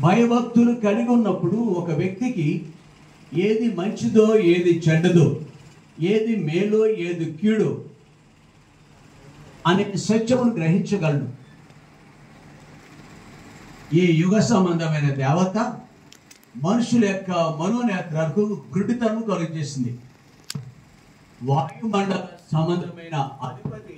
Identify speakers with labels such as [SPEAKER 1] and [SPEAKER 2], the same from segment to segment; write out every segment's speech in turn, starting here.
[SPEAKER 1] భయభక్తులు కలిగి ఉన్నప్పుడు ఒక వ్యక్తికి ఏది మంచిదో ఏది చెడ్డదో, ఏది మేలో ఏది కీడో అనే సత్యమును గ్రహించగలడు. ఈ యుగ సంబంధమైన దేవత మనుషుల యొక్క మనోనేత్రాలకు గుడ్డితనం కలుగజేసింది. వాయుమండల సంబంధమైన అధిపతి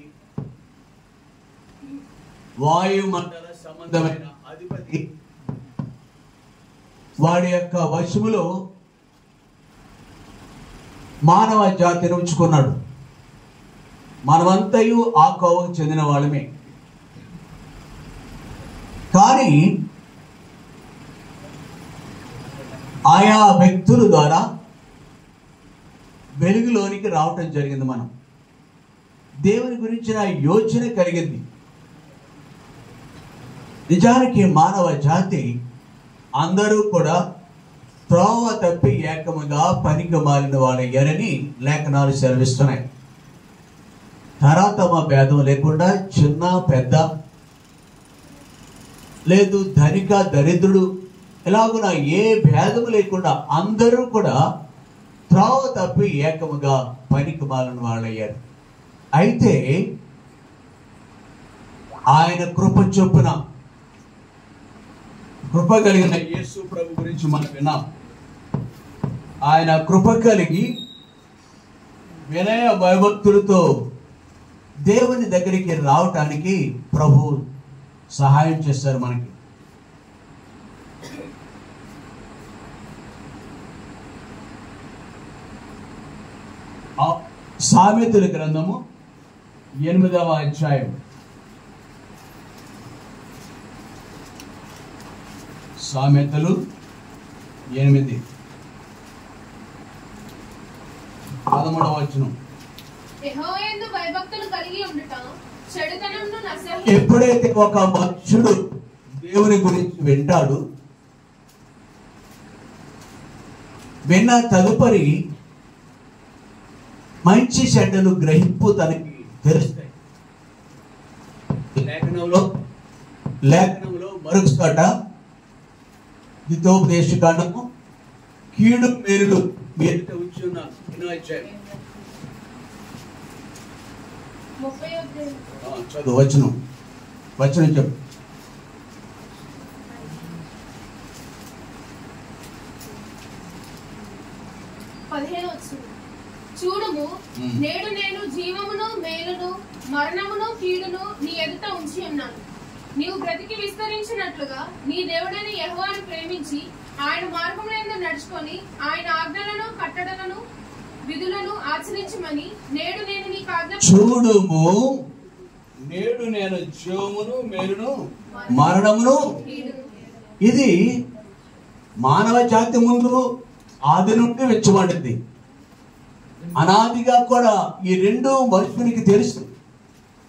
[SPEAKER 1] వాడి యొక్క వశములో మానవ జాతిని ఉంచుకున్నాడు. మనమంతయు ఆ కోవకు చెందిన వాళ్ళమే. కానీ ఆయా వ్యక్తుల ద్వారా వెలుగులోనికి రావటం జరిగింది. మనం దేవుని గురించిన యోచన కలిగింది. నిజానికి మానవ జాతి అందరూ కూడా త్రోవ తప్పి ఏకముగా పనికి మాలిన వాళ్ళయ్యారని లేఖనాలు సెలవిస్తున్నాయి. తరాతమ భేదం లేకుండా చిన్న పెద్ద లేదు, ధనిక దరిద్రుడు, ఇలాగున ఏ భేదము లేకుండా అందరూ కూడా త్రోవ తప్పి ఏకముగా పనికి మాలిన వాళ్ళయ్యారు. అయితే ఆయన కృప చొప్పున, కృప కలిగిన యేసు ప్రభు గురించి మనం విన్నాం. ఆయన కృప కలిగి వినయ భయభక్తులతో దేవుని దగ్గరికి రావటానికి ప్రభు సహాయం చేస్తారు మనకి. సామెతల గ్రంథము 8వ అధ్యాయం. సామెతలు 8 13వ వచనం. ఎప్పుడైతే ఒక మనుషుడు దేవుని గురించి వింటాడు, విన్న తదుపరి మంచి చెడ్డలు గ్రహింపు తనకి తెలుస్తాయి. లేఖనంలో మరొక చోట హితోపదేశకాండము కీడు మేలులు మీరుట ఉంచి ఉన్నాను. చదువు వచనం చెప్పు.
[SPEAKER 2] చూడుము, నేడు నేను జీవమును మేలును మరణమును కీడును నీ ఎదుట ఉంచి ఉన్నాను. నీవు బ్రతికి విస్తరించినట్లుగా నీ దేవుడైన యెహోవాను ప్రేమించి ఆయన మార్గములందు నడుచుకొని ఆయన ఆజ్ఞలను కట్టడలను విధులను ఆచరించమని నేడు నేను నీకు ఆజ్ఞాపించుచున్నాను.
[SPEAKER 1] చూడుము, నేడు నేను జీవమును మేలును మరణమును. ఇది మానవ జాతి ముందు ఆది నుండి వెచ్చబడింది. అనాదిగా కూడా ఈ రెండు మనుషునికి తెలుసు.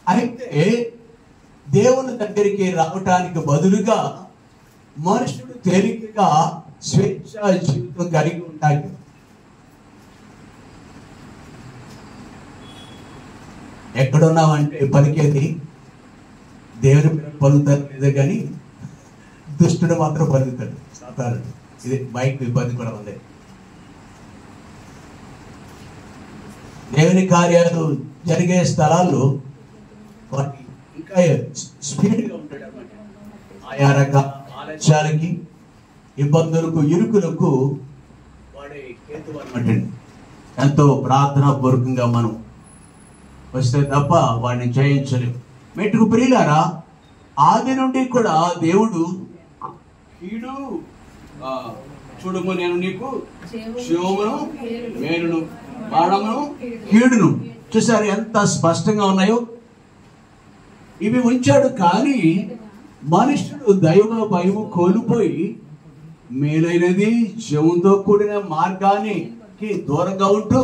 [SPEAKER 1] అయితే దేవుని దగ్గరికి రావటానికి బదులుగా మనుషుడు తేలికగా స్వేచ్ఛ జీవితం కలిగి ఉంటాడు. ఎక్కడున్నామంటే పలికేది దేవుని పలుకుతారు లేదా కానీ దుష్టుడు మాత్రం పలుకుతాడు. సాధారణ ఇది బైక్ ఇబ్బంది కూడా ఉంది. దేవుని కార్యాలు జరిగే స్థలాల్లో వాటి ఇంకా స్పీడ్గా ఉంటాడు అన్నమాట. ఆయా రకాల ఆలస్యాలకి, ఇబ్బందులకు, ఇరుకులకు వాడే హేతువు అన్నమాట. ఎంతో ప్రార్థనా పూర్వకంగా మనం వస్తే తప్ప వాడిని జయించలేము. మెట్టుకు ప్రియులారా, ఆది నుండి కూడా దేవుడు కీడు చూడుము, నేను నీకు జీవమును మేలును మరణమును కీడును. చూసారు ఎంత స్పష్టంగా ఉన్నాయో. ఇవి ఉంచాడు. కానీ మనుషుడు దైవ భయము కోల్పోయి మేలైనది జీవంతో కూడిన మార్గానికి దూరంగా ఉంటూ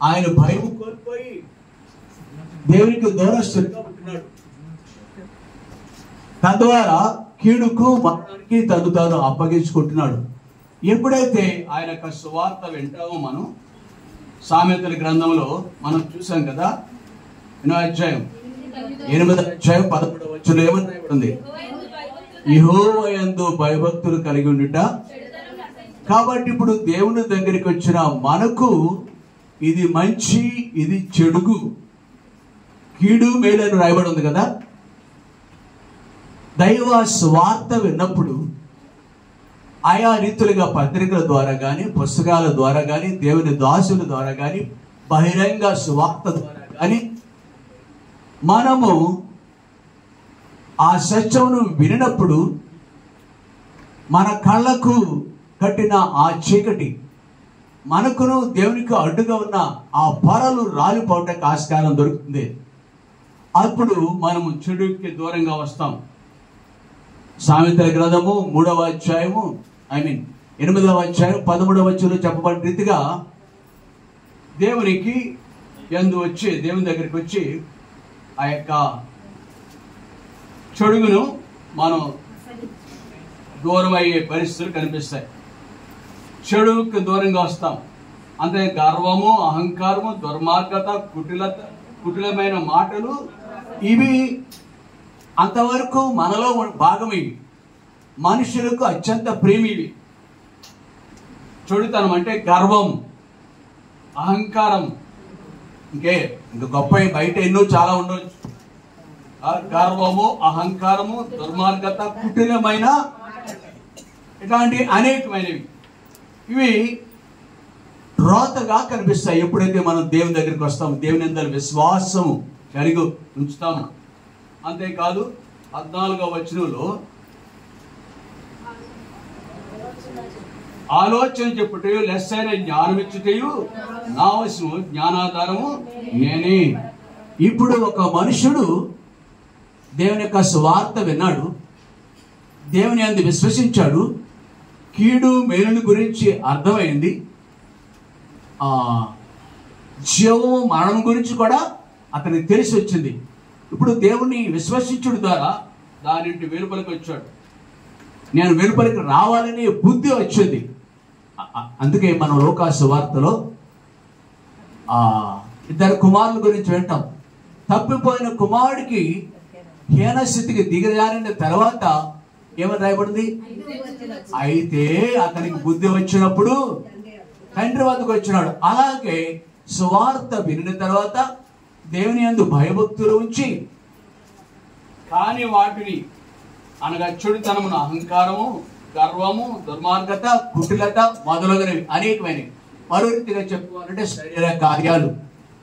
[SPEAKER 1] ఆయన భయం కోల్పోయి దేవునికి దూరస్తుడిగా ఉంటున్నాడు. తద్వారా కీడుకు మరణానికి తను తాను అప్పగించుకుంటున్నాడు. ఎప్పుడైతే ఆయన యొక్క సువార్త వింటామో, మనం సామెతల గ్రంథంలో మనం చూసాం కదా, 8వ అధ్యాయం 11వ వచనంలో ఏమని రాయబడింది? యెహోవా యందు భయభక్తులు కలిగి ఉండుట. కాబట్టి ఇప్పుడు దేవుని దగ్గరికి వచ్చిన మనకు ఇది మంచి, ఇది చెడుగు, కీడు, మేలు అని రాయబడి ఉంది కదా. దైవ స్వార్థ విన్నప్పుడు ఆయా రీతులుగా పత్రికల ద్వారా కానీ, పుస్తకాల ద్వారా కానీ, దేవుని దాసుల ద్వారా కానీ, బహిరంగ స్వార్థ ద్వారా కానీ మనము ఆ సత్యమును వినినప్పుడు మన కళ్ళకు కట్టిన ఆ చీకటి, మనకును దేవునికి అడ్డుగా ఉన్న ఆ పొరలు రాలిపోవటానికి ఆస్కారం దొరుకుతుంది. అప్పుడు మనము చెడుకి దూరంగా వస్తాం. సామెతల గ్రంథము 3వ అధ్యాయము 8వ అధ్యాయం 13వ వచనంలో చెప్పబడిన రీతిగా దేవునికి దేవుని దగ్గరికి వచ్చి ఆ యొక్క చెడుగును మనం దూరం అయ్యే పరిస్థితులు కనిపిస్తాయి. చెడుకు దూరంగా వస్తాం. అంతే గర్వము, అహంకారము, దుర్మార్గత, కుటిలమైన మాటలు, ఇవి అంతవరకు మనలో భాగం. ఇవి మనుషులకు అత్యంత ప్రేమివి. చెడుతనం అంటే గర్వం, అహంకారం, ఇంకా గొప్ప బయట ఎన్నో చాలా ఉండవచ్చు. గర్వము, అహంకారము, దుర్మార్గత, కుటిలమైన, ఇట్లాంటి అనేకమైనవి. ఇవి రోతగా కనిపిస్తాయి ఎప్పుడైతే మనం దేవుని దగ్గరికి వస్తాము, దేవుని యందు విశ్వాసము కలిగి ఉంచుతాము. అంతేకాదు 14వ వచనంలో ఆలోచన చెప్పుటయు లెస్సైన జ్ఞానం ఇచ్చుటయు నా వశము, జ్ఞానాధారము నేనే. ఇప్పుడు ఒక మనుషుడు దేవుని యొక్క స్వార్థ విన్నాడు, దేవుని యందు విశ్వసించాడు, కీడు మేలుని గురించి అర్థమైంది, జీవము మరణం గురించి కూడా అతనికి తెలిసి వచ్చింది. ఇప్పుడు దేవుణ్ణి విశ్వసించుడు ద్వారా దానింటి వెలుపలికి వచ్చాడు. నేను వెలుపలికి రావాలని బుద్ధి వచ్చింది. అందుకే మనం లోకాసు వార్తలో 2 కుమారుల గురించి వింటాం. తప్పిపోయిన కుమారుడికి హీనస్థితికి దిగజారిన తర్వాత ఏమని రాయబడింది? అయితే అతనికి బుద్ధి వచ్చినప్పుడు తండ్రి వద్దకు వచ్చినాడు. అలాగే సువార్త వినిన తర్వాత దేవుని యందు భయభక్తులు ఉంచి, కాని వాటిని అనగా చెడుతనమును, అహంకారము, గర్వము, దుర్మార్గత, కుటిలత మొదలగునవి అనేకమైనవి. మరో రీతిగా చెప్పుకోవాలంటే శరీర కార్యాలు,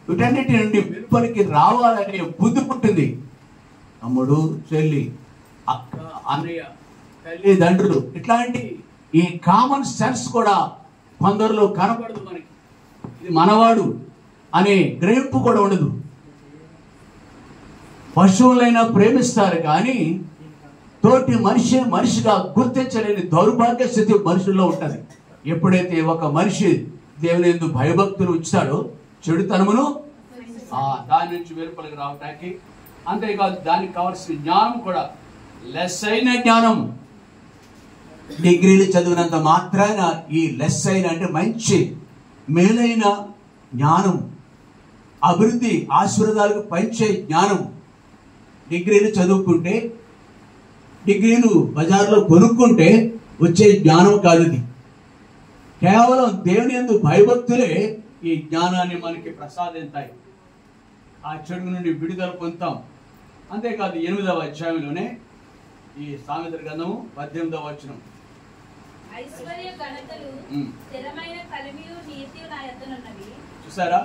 [SPEAKER 1] వీటన్నిటి నుండి వెలుపలికి రావాలనే బుద్ధి పుట్టింది. తమ్ముడు, చెల్లి, అక్క, అన్నయ్య, తల్లిదండ్రులు, ఇట్లాంటి ఈ కామన్ సెన్స్ కూడా కొందరిలో కనబడదు. మనకి ఇది మనవాడు అనే గ్రహింపు కూడా ఉండదు. పశువులైనా ప్రేమిస్తారు కానీ తోటి మనిషిగా గుర్తించలేని దౌర్భాగ్య స్థితి మనుషుల్లో ఉంటుంది. ఎప్పుడైతే ఒక మనిషి దేవుని యందు భయభక్తులు ఉంచుతాడో చెడుతనమును దాని నుంచి వెలుపలికి రావటానికి, అంతేకాదు దానికి కావాల్సిన జ్ఞానం కూడా లెస్ అయిన జ్ఞానం. డిగ్రీలు చదివినంత మాత్రాన ఈ లెస్ అయిన అంటే మంచి మేలైన జ్ఞానం, అభివృద్ధి, ఆశీర్వాదాలకు పంచే జ్ఞానం. డిగ్రీలు చదువుకుంటే, డిగ్రీలు బజార్లో కొనుక్కుంటే వచ్చే జ్ఞానం కాదు ఇది. కేవలం దేవుని యందు భయభక్తులే ఈ జ్ఞానాన్ని మనకి ప్రసాదిస్తాయి. ఆ చెడు నుండి విడుదల పొందుతాం. అంతేకాదు 8వ అధ్యాయంలోనే ఈ సామెతల గ్రంథము 18వ వచనం,
[SPEAKER 3] ఐశ్వర్య ఘనతలు స్థిరమైన కలిమియు నీతియు నా యొద్దనున్నవి.
[SPEAKER 1] చూసారా?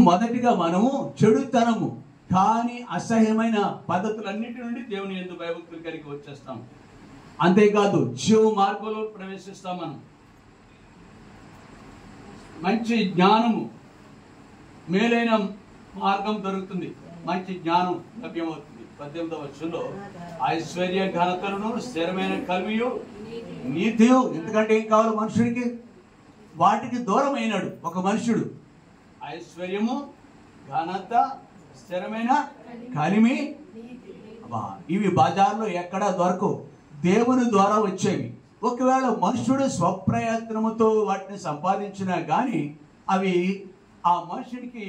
[SPEAKER 1] మొదటిగా మనము చెడుతనము కానీ అసహ్యమైన పద్ధతులన్నిటి నుండి దేవుని యందు భయభక్తులు కలిగి వచ్చేస్తాం. అంతేకాదు జీవ మార్గంలో ప్రవేశిస్తాం. మనం మంచి జ్ఞానము, మేలైన మార్గం దొరుకుతుంది, మంచి జ్ఞానం లభ్యమవుతుంది. 18వ వచనంలో ఐశ్వర్య ఘనతలను స్థిరమైన కలిమియు నీతియు. ఎందుకంటే ఏం కావాలి మనుషుడికి? వాటికి దూరం అయినాడు ఒక మనుషుడు. ఐశ్వర్యము, ఘనత, స్థిరమైన కలిమి, ఇవి బజార్లో ఎక్కడా దొరకవు, దేవుని ద్వారా వచ్చేవి. ఒకవేళ మనుషుడు స్వప్రయత్నముతో వాటిని సంపాదించినా కానీ అవి ఆ మనుషుడికి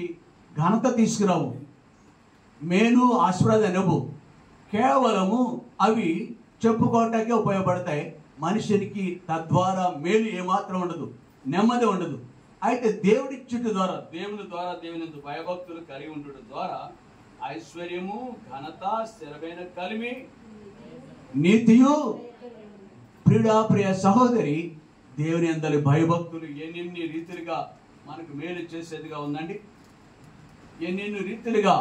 [SPEAKER 1] ఘనత తీసుకురావు, మేలు, ఆశీర్వాదం ఇవ్వవు. కేవలము అవి చెప్పుకోవటానికి ఉపయోగపడతాయి. మనిషికి తద్వారా మేలు ఏమాత్రం ఉండదు, నెమ్మది ఉండదు. అయితే దేవుడిచ్చుట ద్వారా, దేవుని భయభక్తులు కలిగి ఉండడం ద్వారా ఐశ్వర్యము, ఘనత, స్థిరమైన కలిమి, నీతియు. ప్రియ సహోదరి, దేవుని యందలి భయభక్తులు ఎన్నెన్ని రీతిలుగా మనకు మేలు చేసేదిగా ఉందండి, ఎన్నెన్ని రీతిలుగా.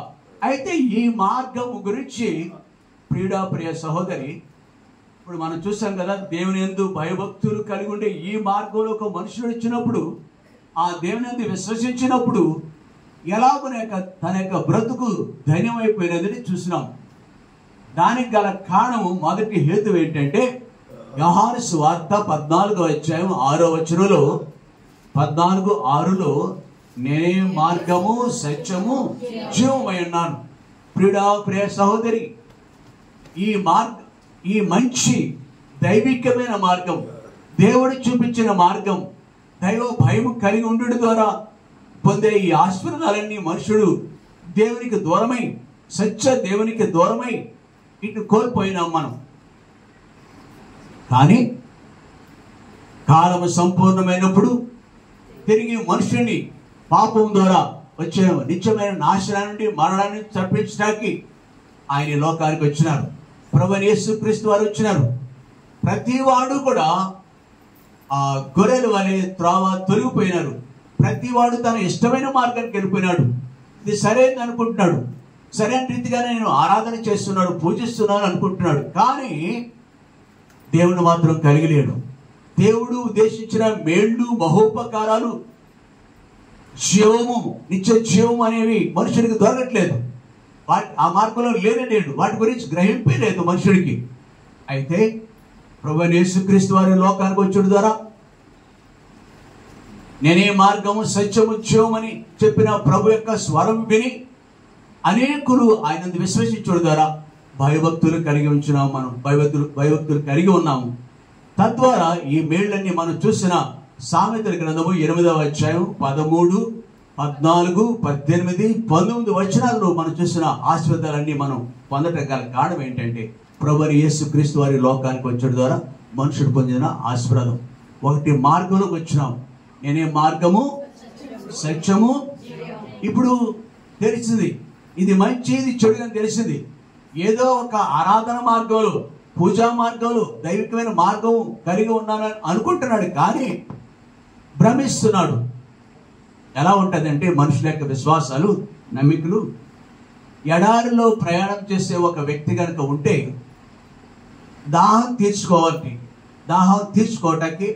[SPEAKER 1] అయితే ఈ మార్గం గురించి ప్రియ సహోదరి, ఇప్పుడు మనం చూసాం కదా, దేవుని యందు భయభక్తులు కలిగి ఉండే ఈ మార్గంలో ఒక మనుషుడు వచ్చినప్పుడు, ఆ దేవుని యందు విశ్వసించినప్పుడు ఎలాగో తన యొక్క బ్రతుకు ధన్యమైపోయినదని చూసినాం. దానికి గల కారణము, మొదటి హేతు ఏంటంటే యోహాను సువార్త 14వ అధ్యాయం 6వ వచనంలో 14:6లో నేనే మార్గము, సత్యము, జీవమై ఉన్నాను. ప్రియ సహోదరి, ఈ మంచి దైవికమైన మార్గం, దేవుడు చూపించిన మార్గం, దైవ భయం కలిగి ఉండడం ద్వారా పొందే ఈ ఆశీర్వాదాలన్నీ మనుషుడు దేవునికి దూరమై, సత్య దేవునికి దూరమై ఇటు కోల్పోయినాం మనం. కానీ కాలము సంపూర్ణమైనప్పుడు తిరిగి మనుషుని పాపం ద్వారా వచ్చే నిత్యమైన నాశనాన్ని నుండి, మరణాన్ని తప్పించడానికి ఆయన లోకానికి వచ్చినారు. ప్రభువైన యేసుక్రీస్తు వారు వచ్చినారు. ప్రతి వాడు కూడా ఆ గొర్రెల వలె త్రోవ తొలగిపోయినారు. ప్రతి వాడు తన ఇష్టమైన మార్గానికి వెళ్ళిపోయినాడు. ఇది సరైనది అనుకుంటున్నాడు, సరైన రీతిగానే నేను ఆరాధన చేస్తున్నాడు, పూజిస్తున్నాను అనుకుంటున్నాడు. కానీ దేవుడు మాత్రం కలిగి లేడు. దేవుడు ఉద్దేశించిన మేళ్ళు, మహోపకారాలు, జీవము, నిత్య జీవము అనేవి మనుషుడికి దొరకట్లేదు. ఆ మార్గంలో లేనేడు, వాటి గురించి గ్రహింపే లేదు మనుషుడికి. అయితే ప్రభువైన యేసుక్రీస్తు వారి లోకానికి వచ్చుడు ద్వారా నేనే మార్గము, సత్యము, జీవమని చెప్పిన ప్రభు యొక్క స్వరం విని అనేకులు ఆయన విశ్వసించడం ద్వారా భయభక్తులు కలిగి ఉంచున్నాము. మనం భయభక్తులు కలిగి ఉన్నాము. తద్వారా ఈ మేళ్ళన్నీ మనం చూసిన సామెతల గ్రంథము 8వ అధ్యాయం 13, 14, 18, 19 వచనాల్లో మనం చూసిన ఆశీర్వాదాలన్నీ మనం పొందటం గల కారణం ఏంటంటే ప్రభువైన యేసుక్రీస్తు వారి లోకానికి వచ్చడం ద్వారా మనుషుడు పొందిన ఆశీర్వాదం. ఒకటి, మార్గంలోకి వచ్చినాం. నేనే మార్గము, సత్యము. ఇప్పుడు తెలిసింది ఇది మంచి, ఇది చెడు అని తెలిసింది. ఏదో ఒక ఆరాధన మార్గంలో, పూజా మార్గంలో, దైవికమైన మార్గం కలిగి ఉన్నానని అనుకుంటున్నాడు, కానీ భ్రమిస్తున్నాడు. ఎలా ఉంటుందంటే మనుషుల యొక్క విశ్వాసాలు, నమ్మికలు. ఎడారిలో ప్రయాణం చేసే ఒక వ్యక్తి కనుక ఉంటే దాహం తీర్చుకోవటానికి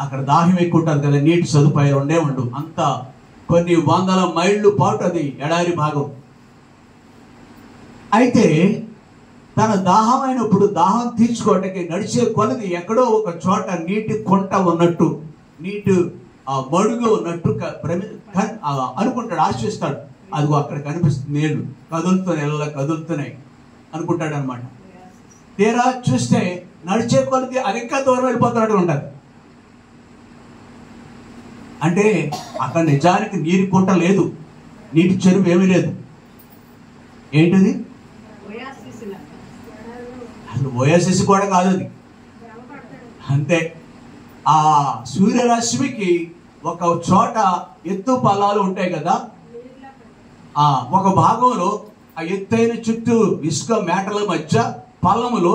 [SPEAKER 1] అక్కడ దాహం ఎక్కువ ఉంటుంది కదా, నీటి సదుపాయం ఉండవు. అంత కొన్ని వందల మైళ్ళు పాటు అది ఎడారి భాగం. అయితే తన దాహం అయినప్పుడు దాహం తీర్చుకోవటానికి నడిచే కొలది ఎక్కడో ఒక చోట నీటి కొంట ఉన్నట్టు, నీటి మడుగు ఉన్నట్టు అనుకుంటాడు, ఆశిస్తాడు. అదిగో అక్కడ కనిపిస్తుంది, నీళ్లు కదులుతున్నాయి అనుకుంటాడు అనమాట. తీరా చూస్తే నడిచే కొలది అది ఇంకా దూరం వెళ్ళిపోతున్నాడు ఉంటారు. అంటే అక్కడ నిజానికి నీరు కుంట లేదు, నీటి చెరువు ఏమీ లేదు. ఏంటిది? అసలు ఓయాసిస్ కూడా కాదు అది. అంతే. ఆ సూర్యరశ్మికి ఒక చోట ఎత్తు పొలాలు ఉంటాయి కదా, ఒక భాగంలో ఆ ఎత్తైన చుట్టూ ఇసుక మేటల మధ్య పొలములో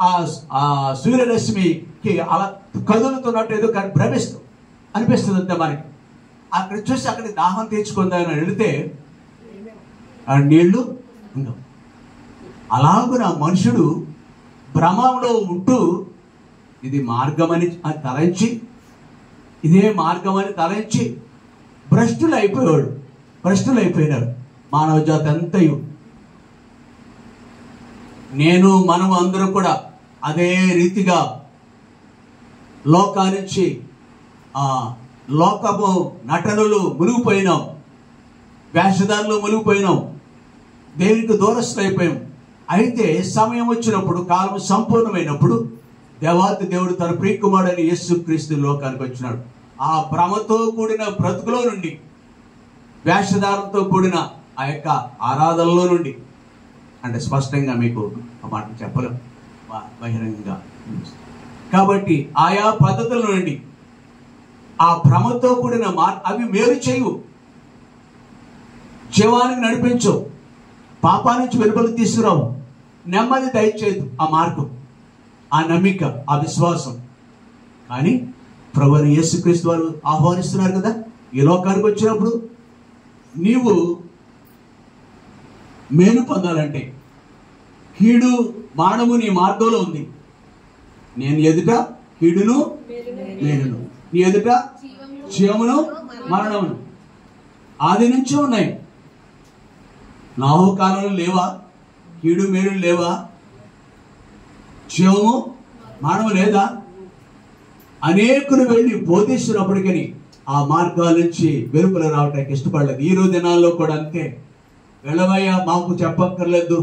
[SPEAKER 1] ఆ సూర్యరశ్మికి అలా కదులుతున్నట్టు ఏదో అనిపిస్తుంది అంతే మనకి. అక్కడ చూసి అక్కడ దాహం తీర్చుకుందామని వెళితే ఆ నీళ్లు ఉండవు. అలాగున మనుషుడు భ్రమంలో ఉంటూ ఇది మార్గమని తలంచి, ఇదే మార్గమని తలంచి భ్రష్టులైపోయినారు మానవ జాతి అంతయు. మనము అందరూ కూడా అదే రీతిగా లోకానికి లోకము నటనలు మునిగిపోయినాం, వేషధారులు మునిగిపోయినాం, దేవునికి దూరస్తులైపోయాం. అయితే సమయం వచ్చినప్పుడు, కాలం సంపూర్ణమైనప్పుడు దేవాతి దేవుడు తన ప్రియకుమారుడైన యేసుక్రీస్తు లోకానికి వచ్చినాడు. ఆ భ్రమతో కూడిన బ్రతుకులో నుండి, వేషధారంతో కూడిన ఆ యొక్క ఆరాధనలో నుండి, అంటే స్పష్టంగా మీకు ఆ మాట చెప్పలేం బహిరంగంగా. కాబట్టి ఆయా పద్ధతుల నుండి ఆ భ్రమతో కూడిన అవి మేలు చేయు, జీవానికి నడిపించవు, పాపా నుంచి వెలుపలి తీసుకురావు, నెమ్మది దయచేయదు ఆ మార్గం, ఆ నమ్మిక, ఆ విశ్వాసం. కానీ ప్రభువైన యేసుక్రీస్తు వారు ఆహ్వానిస్తున్నారు కదా, ఈ లోకానికి వచ్చినప్పుడు నీవు మేలు పొందాలంటే కీడు మానము నీ మార్గంలో ఉంది. నేను ఎదుట కీడును మేలును, నీ ఎదుట జీవమును మరణమును ఆది నుంచి ఉన్నాయి. నాహు కాలంలో లేవా కీడు మేలు లేవా? జీవము మరణము లేదా? అనేకులు వెళ్ళి బోధిస్తున్నప్పటికీ ఆ మార్గాల నుంచి వెలుపల రావడానికి ఇష్టపడలేదు. ఈ రోజు దినాల్లో కూడా అంతే. వెళ్ళవయ్యా, మాకు చెప్పక్కర్లేదు,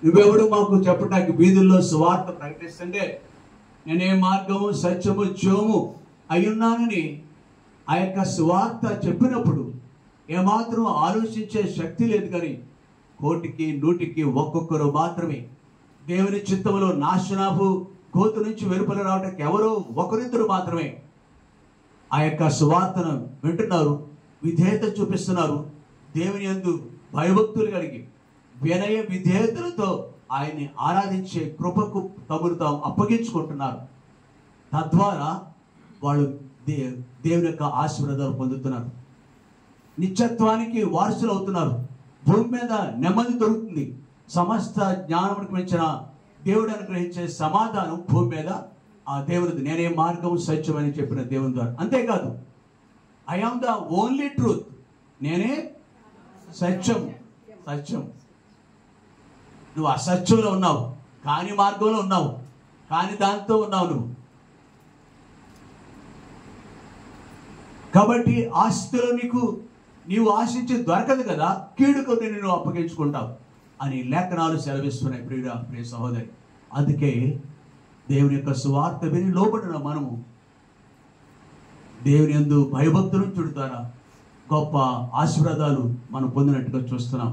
[SPEAKER 1] నువ్వెవడు మాకు చెప్పడానికి వీధుల్లో సువార్త ప్రకటిస్తుంటే నేనే మార్గము సత్యము జీవము అయ్యున్నానని ఆ యొక్క సువార్త చెప్పినప్పుడు ఏమాత్రం ఆలోచించే శక్తి లేదు. కానీ 100కి ఒక్కొక్కరు మాత్రమే దేవుని చిత్తములో నాశనాపు కోతు నుంచి వెలుపల రావడానికి ఎవరో ఒకరిద్దరు మాత్రమే ఆ యొక్క సువార్తను వింటున్నారు, విధేయత చూపిస్తున్నారు, దేవుని యందు భయభక్తులు కలిగి వినయ విధేయతలతో ఆయన్ని ఆరాధించే కృపకు తమను తాము అప్పగించుకుంటున్నారు. తద్వారా వాళ్ళు దేవుని యొక్క ఆశీర్వాదాలు పొందుతున్నారు, నిత్యత్వానికి వారసులు అవుతున్నారు. భూమి మీద నెమ్మది దొరుకుతుంది. సమస్త జ్ఞానమునికి మించిన దేవుడు అనుగ్రహించే సమాధానం భూమి మీద ఆ దేవుడిది. నేనే మార్గం సత్యం అని చెప్పిన దేవుని ద్వారా. అంతేకాదు, I am the only truth, నేనే సత్యం. సత్యం. నువ్వు అసత్యంలో ఉన్నావు, కాని మార్గంలో ఉన్నావు, కాని దాంతో ఉన్నావు నువ్వు. కాబట్టి ఆ స్థితిలో నీవు ఆశించి దొరకదు కదా, కీడుకు నిన్ను అప్పగించుకుంటావు అని లేఖనాలు సెలవిస్తున్నాయి. ప్రియ సహోదరి, అందుకే దేవుని యొక్క సువార్త విని లోబడిన మనము దేవుని యందు భయభక్తులు చూడు ద్వారా గొప్ప ఆశీర్వాదాలు మనం పొందినట్టుగా చూస్తున్నాం.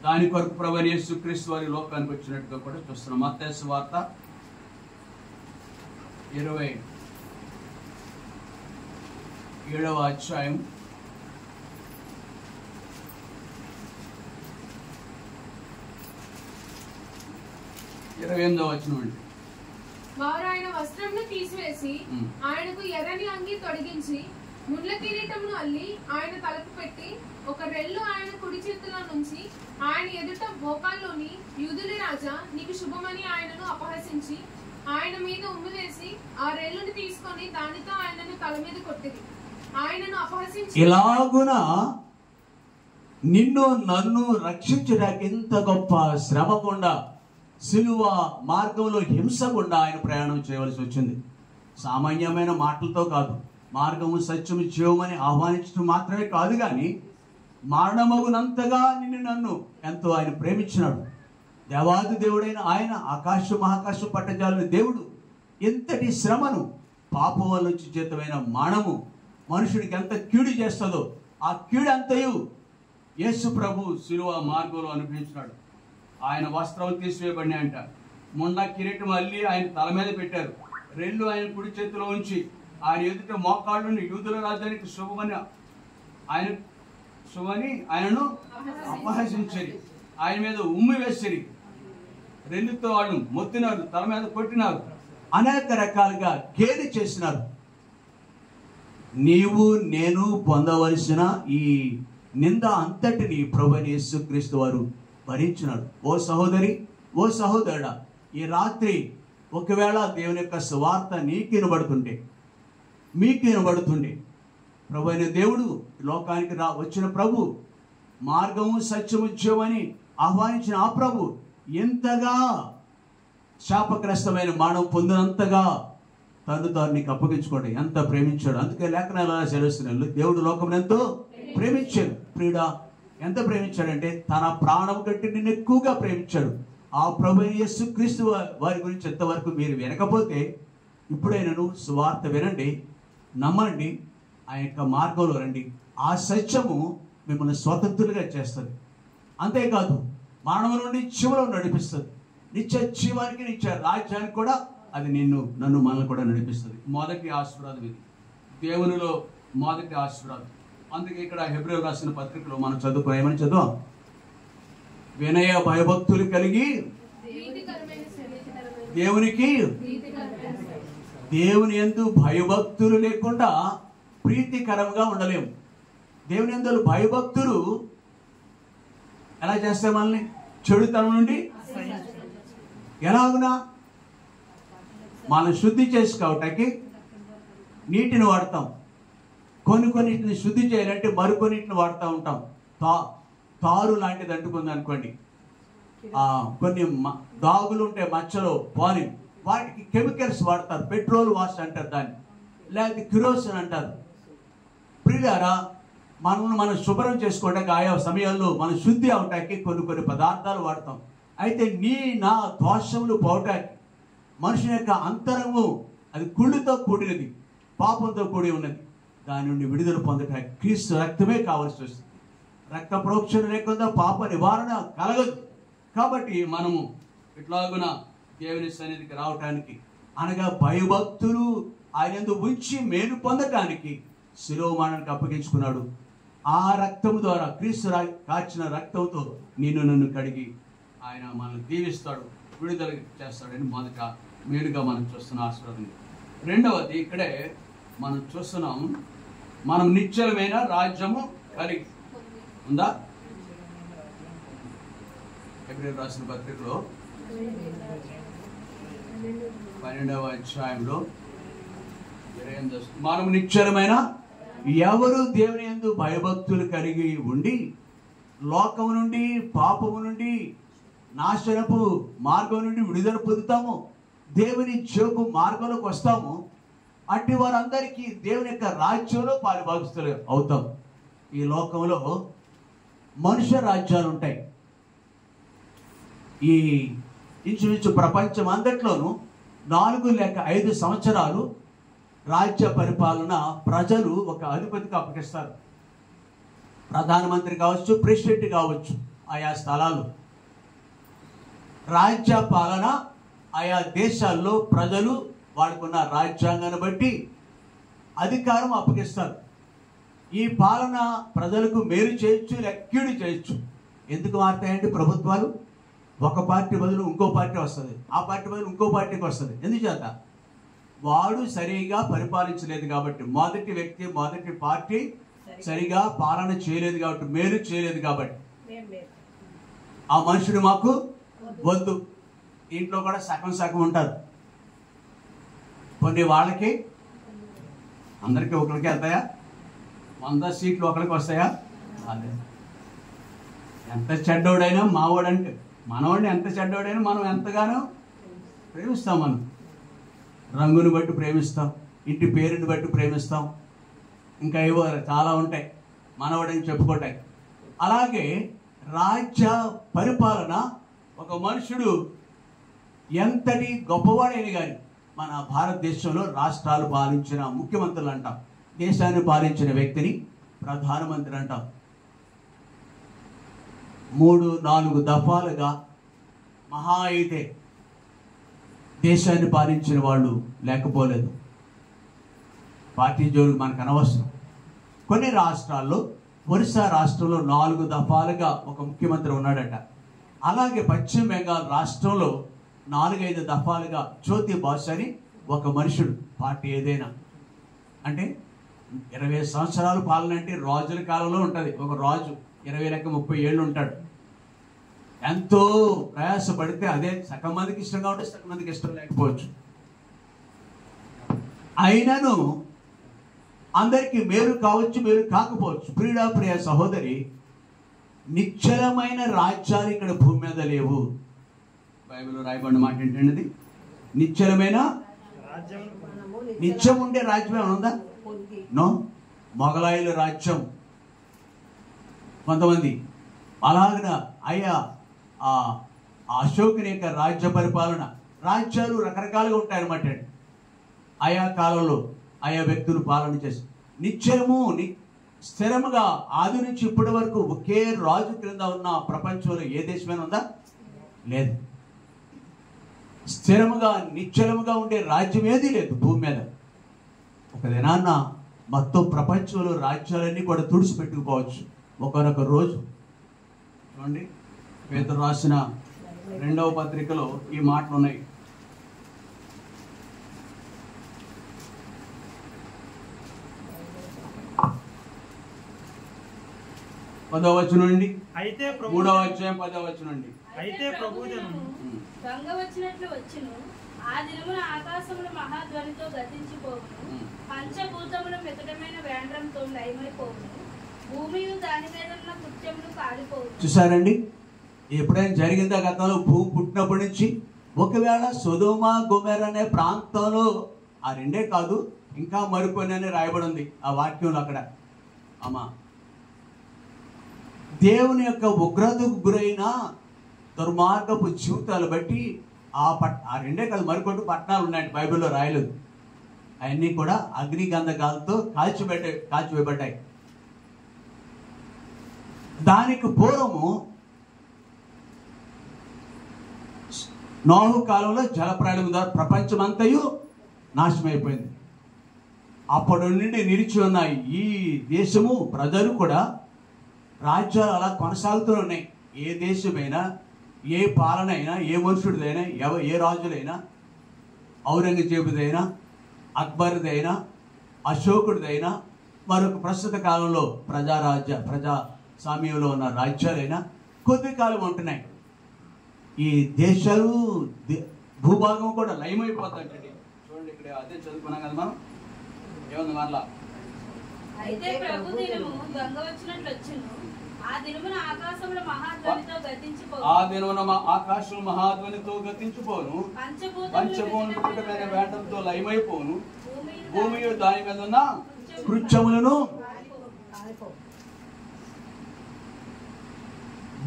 [SPEAKER 1] దాని కొరకు ప్రభువైన యేసుక్రీస్తు వారి లోకానికి వచ్చినట్టుగా కూడా చూస్తున్నాం. మత్తయి సువార్త 27వ అధ్యాయం 28వ వచనం అండి.
[SPEAKER 2] వారు ఆయన వస్త్రమును తీసివేసి ఆయనకు ఎర్రని అంగి తొడిగించి ముండ్ల కిరీటమును అల్లి ఆయన తలకు పెట్టి ఒక రెల్లు ఆయన కుడి చేతిలో నుంచి ఆయన ఎదుట మోకాల్లోని యూదుల రాజా నీకు శుభమని ఆయనను అపహసించి ఆయన మీద ఉమ్ము వేసి ఆ రెల్లుని తీసుకొని దానితో ఆయనను తల మీద కొట్టింది. ఆయనను అపహసించి
[SPEAKER 1] ఇలాగున నిన్ను నన్ను రక్షించడానికి ఎంత గొప్ప శ్రమ గుండా, సిలువ మార్గంలో హింస గుండా ఆయన ప్రయాణం చేయవలసి వచ్చింది. సామాన్యమైన మాటలతో కాదు, మార్గము సత్యము జీవమని ఆహ్వానించడం మాత్రమే కాదు, కానీ మరణమగునంతగా నిన్ను నన్ను ఎంతో ఆయన ప్రేమించినాడు. దేవాది దేవుడైన ఆయన ఆకాశం మహాకాశం పట్టజాలని దేవుడు ఎంతటి శ్రమను పాపం వల్ల వచ్చి చేతమైన మరణము మనుషుడికి ఎంత కీడు చేస్తుందో ఆ కీడు అంతయు యేసు ప్రభు సిలువ మార్గంలో అనుభవించినాడు. ఆయన వస్త్రాలు తీసివేయబడినాయంట, మొండ కిరీటం అల్లి ఆయన తల మీద పెట్టారు, రెల్లు ఆయన కుడి చేతిలో ఉంచి ఆయన ఎదుట మోకాళ్ళుని యూదుల రాజ్యానికి ఆయనను అపహసించరి, ఆయన మీద ఉమ్మి వేసిరి, రెల్లుతో వాళ్ళు మొత్తినారు, తల మీద కొట్టినారు, అనేక రకాలుగా గేలి చేసినారు. నీవు నేను పొందవలసిన ఈ నింద అంతటిని ప్రభువైన యేసుక్రీస్తు వారు భరించినాడు. ఓ సహోదరి, ఓ సహోదరుడా, ఈ రాత్రి ఒకవేళ దేవుని యొక్క సువార్త నీకు వినబడుతుంటే, మీకు వినబడుతుండే, ప్రభు అయిన దేవుడు లోకానికి వచ్చిన ప్రభు, మార్గము సత్యము జీవమని ఆహ్వానించిన ఆ ప్రభు ఎంతగా శాపగ్రస్తమైన మానవ పొందినంతగా తను తాను నీకు అప్పగించుకోండి, ఎంత ప్రేమించాడు. అందుకే లేఖనాలు అలా సెలవుస్తున్నాడు, దేవుడు లోకం ఎంతో ప్రేమించాడు. ప్రియుడా, ఎంత ప్రేమించాడంటే తన ప్రాణం కంటే నిన్ను ఎక్కువగా ప్రేమించాడు. ఆ ప్రభు యేసుక్రీస్తు వారి గురించి ఎంతవరకు మీరు వినకపోతే ఇప్పుడైనా సువార్త వినండి, నమ్మండి, ఆ యొక్క మార్గంలో రండి. ఆ సత్యము మిమ్మల్ని స్వతంత్రులుగా చేస్తుంది. అంతేకాదు మరణం నుండి జీవంలో నడిపిస్తుంది. నిత్య జీవానికి, నిత్య రాజ్యానికి కూడా అది నన్ను మనల్ని కూడా నడిపిస్తుంది. మొదటి ఆశీర్వాదం ఇది, దేవునిలో మొదటి ఆశీర్వాదం. అందుకే ఇక్కడ హెబ్రీయులకు రాసిన పత్రికలో మనం ఏమని చదువు, వినయ భయభక్తులు కలిగి దేవునికి, దేవుని యందు భయభక్తులు లేకుండా ప్రీతికరంగా ఉండలేము. దేవుని యందు భయభక్తులు ఎలా చేస్తాయి? మనల్ని చెడుతనం నుండి ఎలాగునా మనం శుద్ధి చేసుకోవటానికి నీటిని వాడతాం. కొన్నిటిని శుద్ధి చేయాలంటే మరికొన్నిటిని వాడుతూ ఉంటాం. తారు లాంటిది అంటుకుంది అనుకోండి, కొన్ని దాగులు ఉంటాయి మచ్చలో పాలి, వాటికి కెమికల్స్ వాడతారు. పెట్రోల్ వాష్ అంటారు దాన్ని, లేకపోతే కిరోసిన్ అంటారు. ప్రియులారా, మనం శుభ్రం చేసుకోవడానికి ఆయా సమయాల్లో మనం శుద్ధి అవటానికి కొన్ని పదార్థాలు వాడతాం. అయితే నా దోషములు పోవటానికి మనుషుని యొక్క అంతరంగం అది కుళ్ళుతో కూడినది, పాపంతో కూడి ఉన్నది. దాని నుండి విడుదల పొందటానికి క్రీస్తు రక్తమే కావాల్సి వస్తుంది. రక్త ప్రోక్షణ లేకుండా పాప నివారణ కలగదు. కాబట్టి మనము ఇట్లాగున దేవుని సన్నిధికి రావటానికి, అనగా భయభక్తులు ఆయన ఉంచి మేలు పొందటానికి శిరోమానానికి అప్పగించుకున్నాడు. ఆ రక్తము ద్వారా, క్రీస్తు కాచిన రక్తంతో నన్ను కడిగి ఆయన మనల్ని దీవిస్తాడు, విడుదల చేస్తాడని మొదట మేలుగా మనం చూస్తున్న ఆశీర్వాదం. రెండవది ఇక్కడే మనం చూస్తున్నాం, మనం నిశ్చలమైన రాజ్యము కలిగి ఉందా? హెబ్రీయులకు రాసిన పత్రికలో 12వ అధ్యాయంలో మనం నిశ్చలమైన, ఎవరు దేవుని యందు భయభక్తులు కలిగి ఉండి లోకము నుండి, పాపము నుండి, నాశనపు మార్గం నుండి విడుదల పొందుతాము, దేవుని జీవపు మార్గంలోకి వస్తాము, అట్టి వారందరికీ దేవుని యొక్క రాజ్యంలో పాలుభాగస్తులు అవుతాం. ఈ లోకంలో మనుష్య రాజ్యాలు ఉంటాయి. ఈ ఇంచుమించు ప్రపంచం అంతట్లోనూ 4 లేక 5 సంవత్సరాలు రాజ్య పరిపాలన ప్రజలు ఒక అధిపతికి అప్పగిస్తారు. ప్రధానమంత్రి కావచ్చు, ప్రెసిడెంట్ కావచ్చు. ఆయా స్థలాలు రాజ్య పాలన ఆయా దేశాల్లో ప్రజలు వాడుకున్న రాజ్యాంగాన్ని బట్టి అధికారం అప్పగిస్తారు. ఈ పాలన ప్రజలకు మేలు చేయొచ్చు, లేక కీడు చేయొచ్చు. ఎందుకు మారుతాయంటే ప్రభుత్వాలు ఒక పార్టీ బదులు ఇంకో పార్టీ వస్తుంది, ఆ పార్టీ బదులు ఇంకో పార్టీకి వస్తుంది. ఎందుచేత వాడు సరిగా పరిపాలించలేదు కాబట్టి, మొదటి పార్టీ సరిగా పాలన చేయలేదు కాబట్టి, మేలు చేయలేదు కాబట్టి ఆ మనుషుడు మాకు వద్దు. ఇంట్లో కూడా సగం ఉంటారు. కొన్ని వాళ్ళకి అందరికీ ఒకరికి వెళ్తాయా? 100 సీట్లు ఒకరికి వస్తాయా? అదే. ఎంత చెడ్డోడైనా మావాడంటే, మనవాడిని ఎంత చెడ్డోడైనా మనం ఎంతగానో ప్రేమిస్తాం. మనం రంగుని బట్టి ప్రేమిస్తాం, ఇంటి పేరుని బట్టి ప్రేమిస్తాం, ఇంకా ఏవో చాలా ఉంటాయి మనవాడని చెప్పుకోవటానికి. అలాగే రాజ్య పరిపాలన, ఒక మనుషుడు ఎంతటి గొప్పవాడైనా కానీ, మన భారతదేశంలో రాష్ట్రాలు పాలించిన ముఖ్యమంత్రులు అంటాం, దేశాన్ని పాలించిన వ్యక్తిని ప్రధానమంత్రి అంటాం. 3-4 దఫాలుగా మహా అయితే దేశాన్ని పాలించిన వాళ్ళు లేకపోలేదు. పార్టీ జోలికి మనకు అనవసరం. కొన్ని రాష్ట్రాల్లో, ఒరిస్సా రాష్ట్రంలో 4 దఫాలుగా ఒక ముఖ్యమంత్రి ఉన్నాడట. అలాగే పశ్చిమ బెంగాల్ రాష్ట్రంలో 4-5 దఫాలుగా జ్యోతి బాసు అని ఒక మనుషుడు, పార్టీ ఏదైనా అంటే 20 సంవత్సరాలు పాలన అంటే రాజుల కాలంలో ఉంటుంది. ఒక రాజు 20 లేక 30 ఏళ్ళు ఉంటాడు. ఎంతో ప్రయాసపడితే అదే సగం మందికి ఇష్టంగా ఉంటే సగం మందికి ఇష్టం లేకపోవచ్చు. అయినను అందరికీ మేలు కావచ్చు, మేలు కాకపోవచ్చు. ప్రియ సహోదరి, నిశ్చలమైన రాజ్యాలు ఇక్కడ భూమి మీద లేవు. బైబిల్లో రాయబడిన మాట ఏంటండి? నిశ్చలమైన, నిత్యం ఉండే రాజ్యం ఏమైనా ఉందా? నో. మొఘలాయుల రాజ్యం కొంతమంది, అలాగన అయ్యా అశోకుని యొక్క రాజ్య పరిపాలన, రాజ్యాలు రకరకాలుగా ఉంటాయన్నమాట. ఆయా కాలంలో ఆయా వ్యక్తులు పాలన చేసి నిత్యము స్థిరముగా ఆది నుంచి ఇప్పటి వరకు ఒకే రాజు క్రింద ఉన్న ప్రపంచంలో ఏ దేశమైనా ఉందా? లేదు. స్థిరముగా నిశ్చలముగా ఉండే రాజ్యం ఏదీ లేదు భూమి మీద. ఒక దినాన్న మొత్తం ప్రపంచంలో రాజ్యాలన్నీ కూడా తుడిచిపెట్టుకుపోవచ్చు ఒకనొక రోజు. చూడండి, పేతురు రాసిన 2వ పత్రికలో ఈ మాటలు ఉన్నాయి.
[SPEAKER 4] అయితే
[SPEAKER 1] 3వ అధ్యాయం 10వ వచనం నుండి.
[SPEAKER 3] అయితే ప్రభువును దొంగ వచ్చినట్లు వచ్చును, ఆ దినమున ఆకాశములు మహాధ్వనితో గతించిపోవును, పంచభూతములు మితటమైన వేండ్రంతో లయమైపోవును, భూమియు దాని మీద ఉన్న కృత్యములు కాలిపోవును.
[SPEAKER 1] చూసారండి, ఎప్పుడైనా జరిగిందా గతంలో? భూమి పుట్టినప్పటి నుంచి. ఒకవేళ సొదొమ గొమొర్రా అనే ప్రాంతంలో ఆ రెండే కాదు, ఇంకా మరికొన్ని అని రాయబడి ఉంది ఆ వాక్యంలో. అక్కడ అమ్మా దేవుని యొక్క ఉగ్రతకు గురైన దుర్మార్గపు జీవితాలు బట్టి ఆ రెండే కాదు, మరికొన్ని పట్టణాలు ఉన్నాయండి, బైబిల్లో రాయలేదు. అవన్నీ కూడా అగ్ని గంధకాలతో కాల్చివేయబడ్డాయి. దానికి పూర్వము నోహు కాలంలో జలప్రళయం ద్వారా ప్రపంచమంతయు నాశనమైపోయింది. అప్పటి నుండి నిలిచి ఉన్న ఈ దేశము ప్రజలు కూడా రాజ్యాలు అలా కొనసాగుతూ ఉన్నాయి. ఏ దేశమైనా, ఏ పాలన అయినా, ఏ మనుషుడిదైనా, ఏ రాజులైనా, ఔరంగజేబుదైనా, అక్బర్దైనా, అశోకుడిదైనా, మరొక ప్రస్తుత కాలంలో ప్రజాస్వామ్యంలో ఉన్న రాజ్యాలైనా కొద్ది కాలం ఉంటున్నాయి. ఈ దేశాలు భూభాగం కూడా లయమైపోతాయండి. చూడండి, ఇక్కడ అదే చదువుకున్నాం కదా మనం. ఏముంది మరలా?
[SPEAKER 3] అయితే ప్రభు దినము దొంగ వచ్చినట్లు వచ్చును, ఆ దినమున ఆకాశములు మహాధ్వనితో గతించిపోవును,
[SPEAKER 1] ఆ దినమున ఆకాశం మహాధ్వనితో గతించిపోను, పంచభూతమైన వేటంతో లయమైపోను, భూమి దాని మీద ఉన్న కృత్యములను.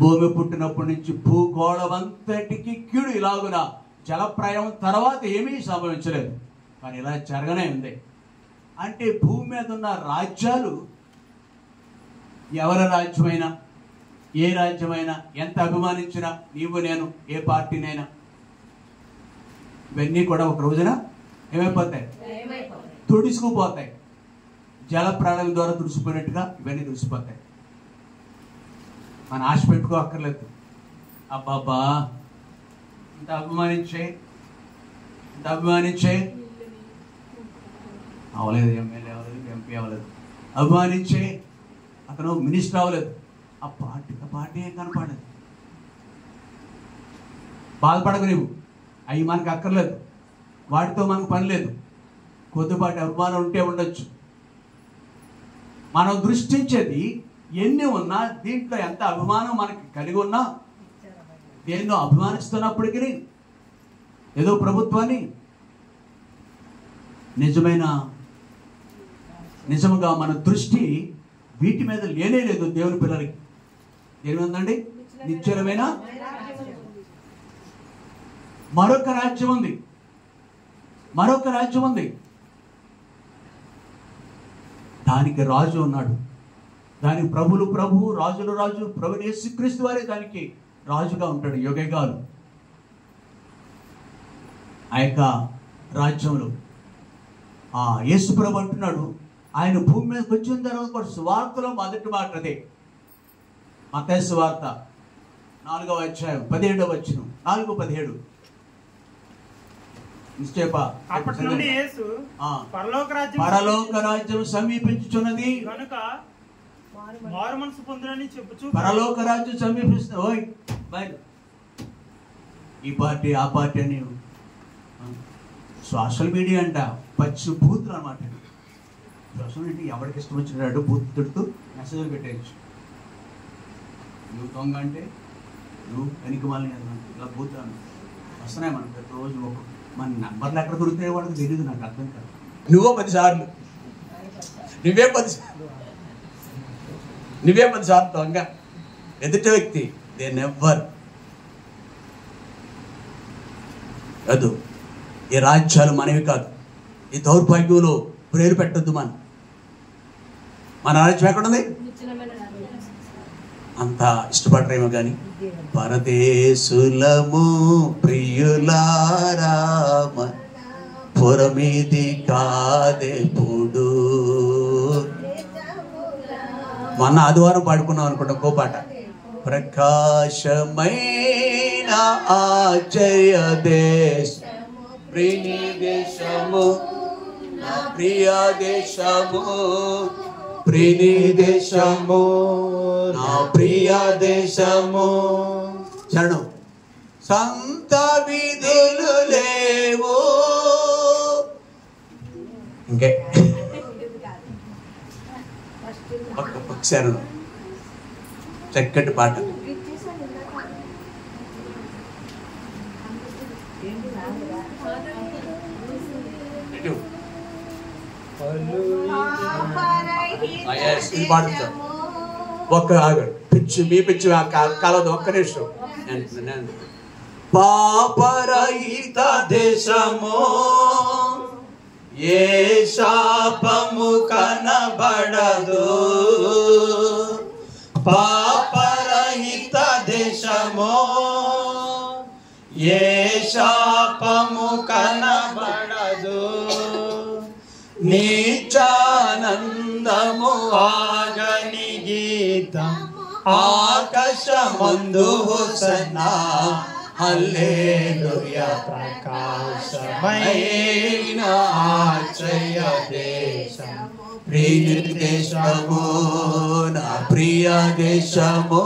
[SPEAKER 1] భూమి పుట్టినప్పటి నుంచి భూగోళమంతటికి కీడు ఇలాగున జలప్రయం తర్వాత ఏమీ సంభవించలేదు, కానీ ఇలా జరగనే ఉంది. అంటే భూమి మీద ఉన్న రాజ్యాలు, ఎవరి రాజ్యమైనా, ఏ రాజ్యమైనా, ఎంత అభిమానించినా, నీవు నేను, ఏ పార్టీనైనా, ఇవన్నీ కూడా ఒక రోజున ఏమైపోతాయి? తుడుచుకుపోతాయి. జలప్రళయం ద్వారా తుడిసిపోయినట్టుగా ఇవన్నీ తుడిసిపోతాయి. మన ఆశ పెట్టుకోక్కర్లేదు. అబ్బాబ్బా ఇంత అభిమానించే అవలేదు, ఎమ్మెల్యే అవ్వలేదు, ఎంపీ అవ్వలేదు, అభిమానించే అతను మినిస్టర్ అవ్వలేదు, ఆ పార్టీ ఏం కనపడలేదు. బాధపడకు నీవు, అవి మనకు అక్కర్లేదు, వాటితో మనకు పని లేదు. కొద్దిపాటి అభిమానం ఉంటే ఉండొచ్చు. మనం దృష్టించేది ఎన్ని ఉన్నా, దీంట్లో ఎంత అభిమానం మనకి కలిగి ఉన్నా, దేన్నో అభిమానిస్తున్నప్పటికీ ఏదో ప్రభుత్వాన్ని నిజముగా మన దృష్టి వీటి మీద లేనే లేదు. దేవుని పిల్లలకి దేని ఉందండి? నిశ్చలమైన మరొక రాజ్యం ఉంది. దానికి రాజు ఉన్నాడు, దానికి ప్రభువు, రాజులు రాజు, ప్రభువు యేసుక్రీస్తు వారే దానికి రాజుగా ఉంటాడు యుగయుగాలు. ఆ యొక్క రాజ్యంలో యేసు ప్రభు అంటున్నాడు, ఆయన భూమి మీదకి వచ్చిన తర్వాత సువార్తలో మొదటి మాట అదే. మత్తయి సువార్త 4వ అధ్యాయం 17వ వచనం, 4:17.
[SPEAKER 4] అప్పటి నుండి యేసు
[SPEAKER 1] పరలోక రాజ్యం సమీపించుచున్నది
[SPEAKER 4] కనుక మారు మనసు పొందునని చెప్పుచు,
[SPEAKER 1] పరలోక రాజ్యం సమీపిస్తుంది. ఓయ్ బయలు, ఈ పార్టీ ఆ పార్టీ అని సోషల్ మీడియా అంట పచ్చి బూతులు అన్నమాట. సోషల్ మీడియా ఎవరికి ఇష్టం వచ్చినట్టు బూత్ తిడుతూ మెసేజ్లు పెట్టేయచ్చు. నువ్వు దొంగ అంటే నువ్వు వెనక మళ్ళీ ఇలా బూత్ వస్తున్నాయి మనకు ప్రతిరోజు. మన నంబర్లు ఎక్కడ దొరుకుతాయో వాళ్ళకి తెలియదు, నాకు అర్థం కాదు. నువ్వే 10 సార్లు దొంగ. ఎదుట వ్యక్తి దే నెవర్ కాదు. ఈ రాజ్యాలు మనవి కాదు. ఈ దౌర్భాగ్యంలో ప్రేరు పెట్టద్దు. మనం మన రాజ్యం ఎక్కడుంది? అంత ఇష్టపడరేమో కానీ పరదేశులము ప్రియులారామ పురమిది కాదెప్పుడు. మొన్న ఆదివారం పాడుకున్నాం అనుకుంటా ఇంకో పాట. ప్రకాశమైన ఆశ్చర్య దేశము ప్రియ దేశము నా ప్రియ దేశము ప్రియ దేశము నా ప్రియ దేశము. చరణం. సంత విధులు లేవు. ఇంకే ఒకసారి చక్కటి పాట. ఒక్క ఆగండి, పిచ్చి మీ పిచ్చి కాలదు, ఒక్క నిమిషం. పాపరహిత దేశము ఏ శాపము కనబడదు. పాపరహిత దేశము ఏ శాపము కనబడదు. నీచానందము ఆగని గీతం ఆకాశమందు హోసన్నా హల్లెలూయా. ప్రకాశమైన ఆశ్చర్య దేశము ప్రియ దేశము నా ప్రియ దేశము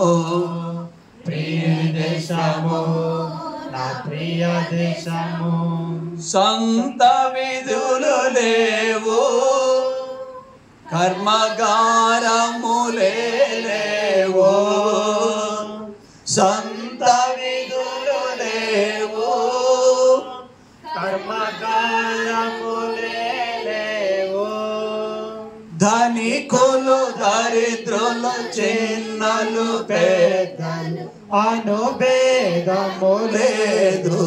[SPEAKER 1] ప్రియ దేశము నా ప్రియ దేశము. సంత విధులు లేవు కర్మగారములే లేవు. సంత విధులు లేవు కర్మగారములే లేవు. ధనికులు దరిద్రులు చిన్నలు పేదలు అనుభేదము లేదు.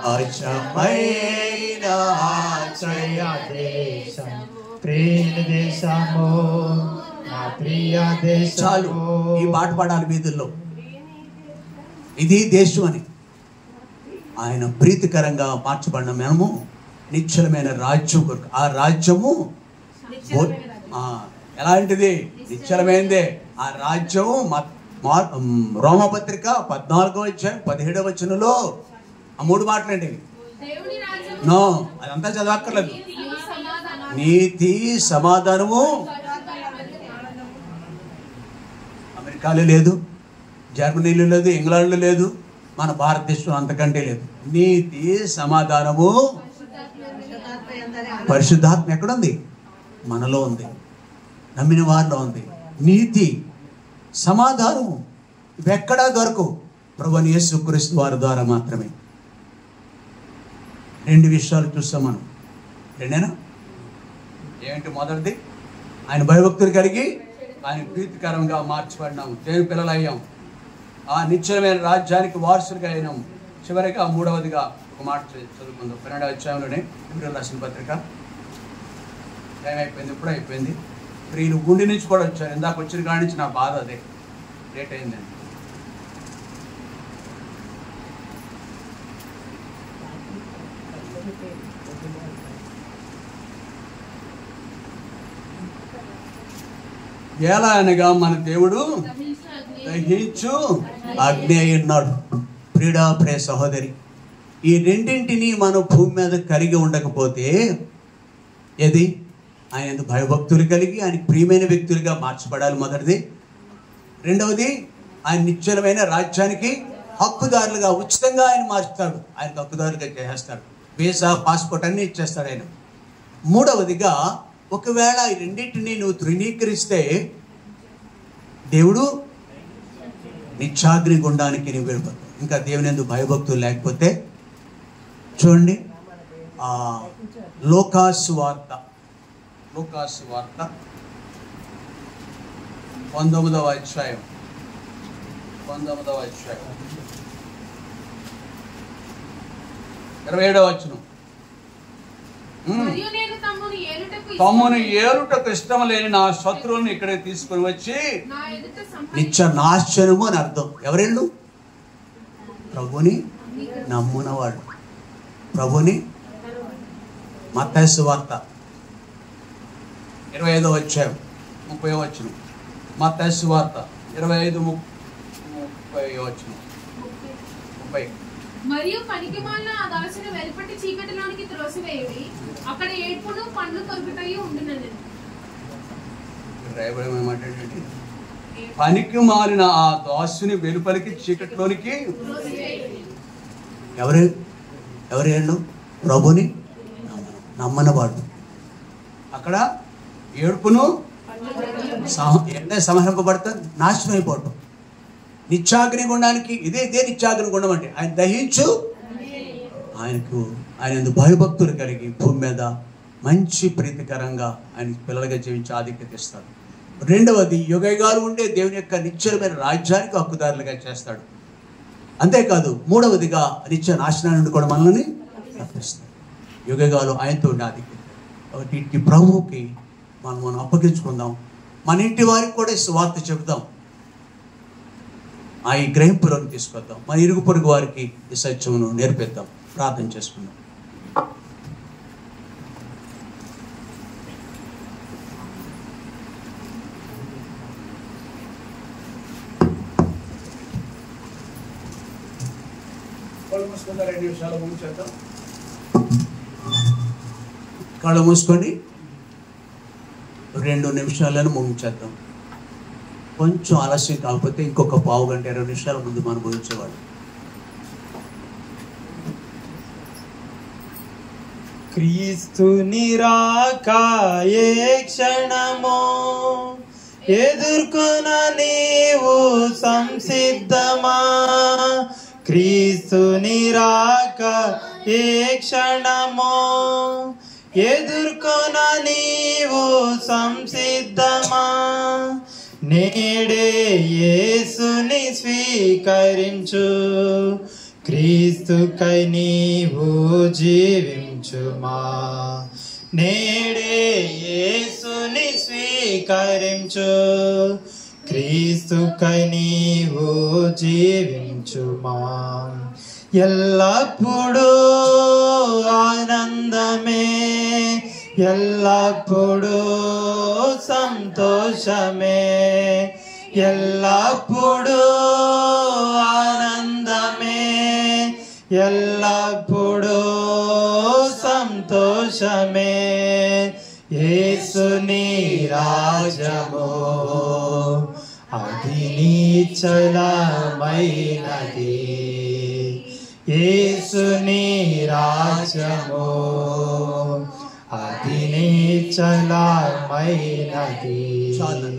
[SPEAKER 1] ఆశ్చర్యమైన ఆశ్చర్య దేశం ప్రియ దేశము నా ప్రియ దేశము. చాలు, ఈ పాట పాడాలి వీధుల్లో. ఇది దేశం అని ఆయన ప్రీతికరంగా మార్చబడిన మనము నిశ్చలమైన రాజ్యం కొరకు. ఆ రాజ్యము ఎలాంటిది? నిశ్చలమైనదే. ఆ రాజ్యము రోమపత్రిక 14వ అధ్యాయం 17వ వచనంలో ఆ 3 మాటలండి. నో, అదంతా చదవక్కర్లేదు. నీతి సమాధానము అమెరికాలో లేదు, జర్మనీలో లేదు, ఇంగ్లాండ్లో లేదు, మన భారతదేశంలో అంతకంటే లేదు. నీతి సమాధానము పరిశుద్ధాత్మ ఎక్కడుంది? మనలో ఉంది, నమ్మిన వారిలో ఉంది. నీతి సమాధానము ఇవెక్కడా దొరకవు, ప్రభువైన యేసుక్రీస్తు వారి ద్వారా మాత్రమే. 2 విషయాలు చూస్తాం మనం. 2 ఏంటి? మొదటిది, ఆయన భయభక్తులు కలిగి ఆయన ప్రీతికరంగా మార్చబడినాము, దేవుని పిల్లలు అయ్యాం, ఆ నిశ్చలమైన రాజ్యానికి వారసులుగా అయినాము. చివరిగా 3వదిగా ఒక మాట చదువుకుందాం. 12వ అధ్యాయంలోనే ఎబ్రీయులకు రాసిన పత్రిక. టైం అయిపోయింది, ఇప్పుడు అయిపోయింది. ప్రియులు గుండె నుంచి కూడా వచ్చారు. ఇందాక వచ్చిన కాడి నుంచి నా బాధ అదే, లేట్ అయిందండి. ఎలా అనగా మన దేవుడు దహించు అగ్ని అయి ఉన్నాడు. ప్రియుడా, ప్రియ సహోదరి, ఈ రెండింటినీ మనం భూమి మీద కలిగి ఉండకపోతే ఏది? ఆయన భయభక్తులు కలిగి ఆయన ప్రియమైన వ్యక్తులుగా మార్చబడాలి, మొదటిది. రెండవది, ఆయన నిశ్చలమైన రాజ్యానికి హక్కుదారులుగా ఉచితంగా ఆయన మార్చుతాడు, ఆయనకు హక్కుదారులుగా చేసేస్తాడు. వీసా, పాస్పోర్ట్ అన్నీ ఇచ్చేస్తాడు ఆయన. మూడవదిగా, ఒకవేళ ఈ రెండింటినీ నువ్వు తృణీకరిస్తే దేవుడు నిత్యాగ్ని గుండానికి నువ్వు వెళ్ళిపోతావు. ఇంకా దేవుని యందు భయభక్తులు లేకపోతే చూడండి, లూకాసు వార్త 19వ అధ్యాయం 27వ వచనం.
[SPEAKER 2] మరియు నేను తమ్ముని ఏలుటకు
[SPEAKER 1] తమ్మును ఏలుటకు ఇష్టం లేని నా శత్రువులను ఇక్కడికి తీసుకుని వచ్చి
[SPEAKER 2] నా ఎదుట
[SPEAKER 1] నిత్య నాశనము అని అర్థం. ఎవరెళ్ళు? ప్రభుని నమ్మునవాడు. ప్రభుని. మత్తయి సువార్త 25వ అధ్యాయం 30వ వచనం. మత్తయి సువార్త 25:30 వచనం. 30.
[SPEAKER 2] మరియు పనికిమాలిన ఆ దాసుని వెలుపటి చీకటిలోనికి త్రోసివేయుడి, అక్కడ ఏడ్పును పండ్లు కొరుకుటయు ఉండునని.
[SPEAKER 1] రాయబడిన మాట ఏంటంటే, పనికి మారిన ఆ దాసుని వెలుపలికి చీకటిలోనికి ఎవరు? ప్రభుని నమ్మనవాడు. అక్కడ ఏడుపును సంహరింపబడతారు, నాశనం అయిపోవటం, నిత్యాగ్ని గుండానికి. ఇదే నిత్యాగ్ని గుండం అంటే ఆయన దహించు. ఆయన భయభక్తులు కలిగి భూమి మీద మంచి ప్రీతికరంగా ఆయన పిల్లలుగా జీవించి ఆధిక్యత ఇస్తాడు. రెండవది, యుగయుగాలు ఉండే దేవుని యొక్క నిత్యమైన రాజ్యానికి హక్కుదారులుగా చేస్తాడు. అంతేకాదు మూడవదిగా నిత్య నాశనాన్ని నుండి కూడా మనల్ని రక్షిస్తాడు. యుగయుగాలు ఆయనతో ఉండే ఆధిక్యత. కాబట్టి ఇంటి ప్రభువుకి మనం అప్పగించుకుందాం. మన ఇంటి వారికి కూడా సువార్త చెబుదాం. ఆ ఈ గ్రహింపులోకి తీసుకొద్దాం. మన ఇరుగు పొరుగు వారికి ఈ సత్యమును నేర్పిద్దాం. ప్రార్థన చేసుకుందాం. కళ్ళు మూసుకొని 2 నిమిషాలను ముగించేద్దాం. కొంచెం ఆలస్యం కాకపోతే ఇంకొక 15 గంట 20 నిమిషాల ముందు మనం ముగించేవాడు.
[SPEAKER 4] క్రీస్తుని రాక ఏ క్షణమో ఎదుర్కొన నీవు సంసిద్ధమా? క్రీస్తుని రాక ఏ క్షణమో ఎదుర్కొన నీవు సంసిద్ధమా? నేడే యేసుని స్వీకరించు, క్రీస్తుకై నీవు జీవించుమా. నేడే యేసుని స్వీకరించు, క్రీస్తుకై నీవు జీవించుమా. ఎల్లప్పుడూ ఆనందమే, ఎల్లప్పుడూ సంతోషమే, ఎల్లప్పుడూ ఆనందమే, ఎల్లప్పుడూ సంతోషమే. యేసుని రాజ్యము అది నిశ్చలమైనది, యేసుని రాజ్యము అది నిశ్చలమైనది.
[SPEAKER 1] చాలు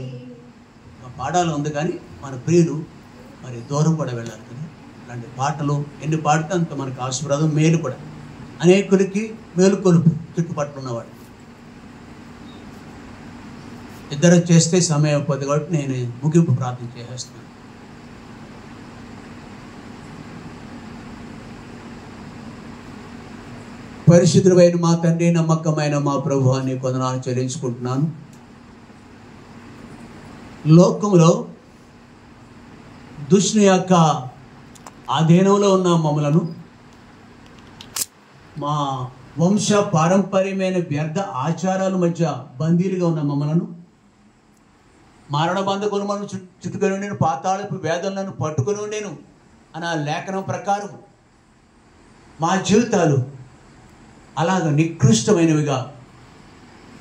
[SPEAKER 1] పాడాలు ఉంది, కానీ మన ప్రియులు మరి దూరం కూడా వెళ్ళాలి కదా. ఇలాంటి పాటలు ఎన్ని పాడితే అంత మనకు ఆశీర్వాదం, మేలు కూడా. అనేకులకి మేలు కొలుపు చుట్టుపక్కల ఉన్నవాడు. ఇద్దరు చేస్తే సమయం అయిపోతుంది కాబట్టి నేను ముగింపు ప్రార్థన చేసేస్తున్నాను. పరిశుద్ధుడైన మా తండ్రి, నమ్మకమైన మా ప్రభువా, నీ వందనాలు చెల్లించుకుంటున్నాను. లోకంలో దుష్టుని యొక్క ఆధీనంలో ఉన్న మమ్మలను, మా వంశ పారంపర్యమైన వ్యర్థ ఆచారాల మధ్య బందీలుగా ఉన్న మమ్మలను, మరణ బంధకులు మనం చుట్టుకొని నేను పాతాళపు వేదనలను పట్టుకొని ఉండేను అన్న లేఖనం ప్రకారం మా జీవితాలు అలాగ నికృష్టమైనవిగా,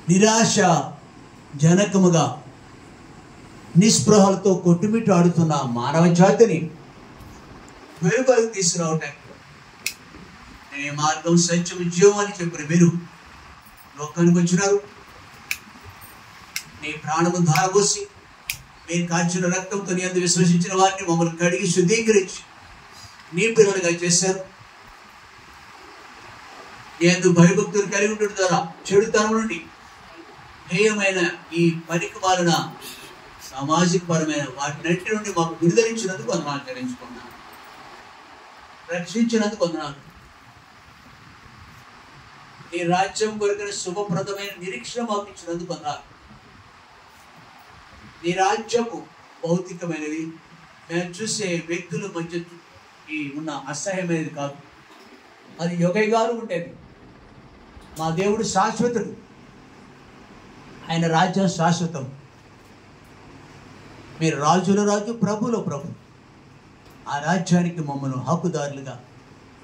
[SPEAKER 1] నిరాశ జనకముగా, నిస్పృహలతో కొట్టుమిట్టు ఆడుతున్న మానవ జాతిని వెలుగులోకి తీసుకురావటానికి నేను మార్గం, సత్యం, జీవం అని చెప్పిన మీరు లోకానికి వచ్చినారు. నీ ప్రాణము ధారపోసి మీరు కాల్చిన రక్తంతో నీ అందు విశ్వసించిన వారిని మమ్మల్ని కడిగి శుద్ధీకరించి నీ పిల్లలుగా చేశారు. నీ అందు భయభక్తులు కలిగి ఉండడం ద్వారా చెడుతనం నుండి, హేయమైన ఈ పనికి మాలిన సామాజిక పరమైన వాటినన్నిటి నుండి మాకు విడుదలించినందుకు వందనాలు చెల్లించుకున్నాను. రక్షించినందుకు వందనాలు. నీ రాజ్యం కొరకైన శుభప్రదమైన నిరీక్షణ మాకు ఇచ్చినందుకు అన్నారు. నీ రాజ్యము భౌతికమైనది, మేము చూసే వ్యక్తుల మధ్య ఈ ఉన్న అసహ్యమైనది కాదు. అది యుగయుగాలు ఉండేది. మా దేవుడు శాశ్వతుడు, ఆయన రాజ్యం శాశ్వతం. మీరు రాజుల రాజు, ప్రభులో ప్రభు. ఆ రాజ్యానికి మమ్మల్ని హక్కుదారులుగా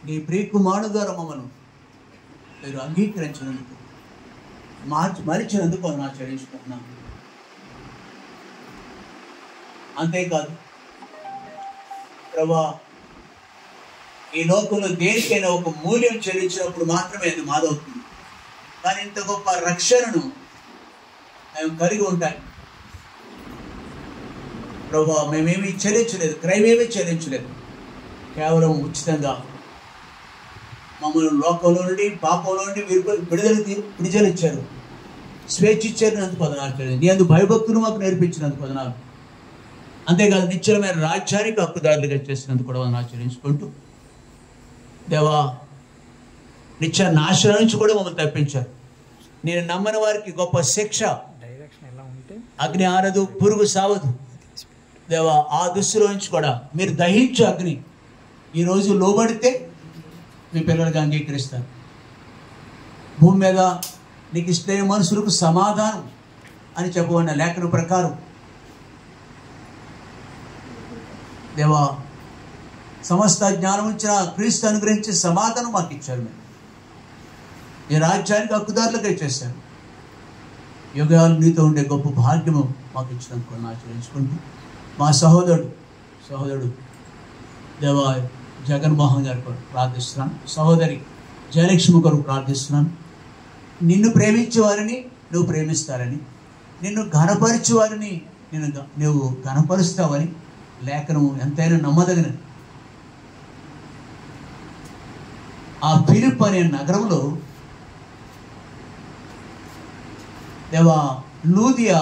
[SPEAKER 1] నీ ప్రియకుమారుడు ద్వారా మమ్మల్ని మీరు అంగీకరించినందుకు, మరిచినందుకు నా చెల్లించుకుంటున్నాను. అంతేకాదు ప్రభా, ఈ లోకంలో దేనికైనా ఒక మూల్యం చెల్లించినప్పుడు మాత్రమే అది మాదవుతుంది. కానీ ఇంత గొప్ప రక్షణను మేము కలిగి ఉంటాయి ప్రభా. మేమేమీ చెల్లించలేదు, క్రయమేమీ చెల్లించలేదు. కేవలం ఉచితంగా మమ్మల్ని లోకంలో నుండి, పాపంలో నుండి విడుదలిచ్చారు, స్వేచ్ఛ ఇచ్చారు. పదనాలు నీ అందు భయభక్తులు మాకు నేర్పించినందుకు పదనాలు. అంతేకాదు నిశ్చలమైన రాజ్యానికి హక్కుదారులుగా చేసినందుకు కూడా మనం ఆచరించుకుంటూ, దేవా నిత్య నాశనం నుంచి కూడా మమ్మల్ని తప్పించారు. నేను నమ్మని వారికి గొప్ప శిక్ష, అగ్ని ఆరదు, పురుగు సావదు. దేవా ఆ దుస్తులో నుంచి కూడా మీరు దహించు అగ్ని. ఈరోజు లోబడితే మీ పిల్లలకు అంగీకరిస్తారు. భూమి మీద నీకు ఇష్టమైన మనుషులకు సమాధానం అని చెప్పబడిన లేఖన ప్రకారం దేవా సమస్త జ్ఞానం ఇచ్చిన క్రీస్తు అనుగ్రహించే సమాధానం మాకు ఇచ్చారు. మేము ఈ రాజ్యానికి హక్కుదారులుగా చేశారు. యుగాలు నీతో ఉండే గొప్ప భాగ్యము మాకు ఇచ్చినందుకు ఆచరించుకుంటూ, మా సహోదరుడు దేవా జగన్మోహన్ గారి కొరకు ప్రార్థిస్తున్నాను. సహోదరి జయలక్ష్మి కొరకు ప్రార్థిస్తున్నాను. నిన్ను ప్రేమించే వారిని నువ్వు ప్రేమిస్తారని, నిన్ను ఘనపరిచే వారిని నువ్వు ఘనపరుస్తావని లేఖనం ఎంతైనా నమ్మదగినది. ఆ ఫిలిప్ అనే నగరంలో దేవా లూదియా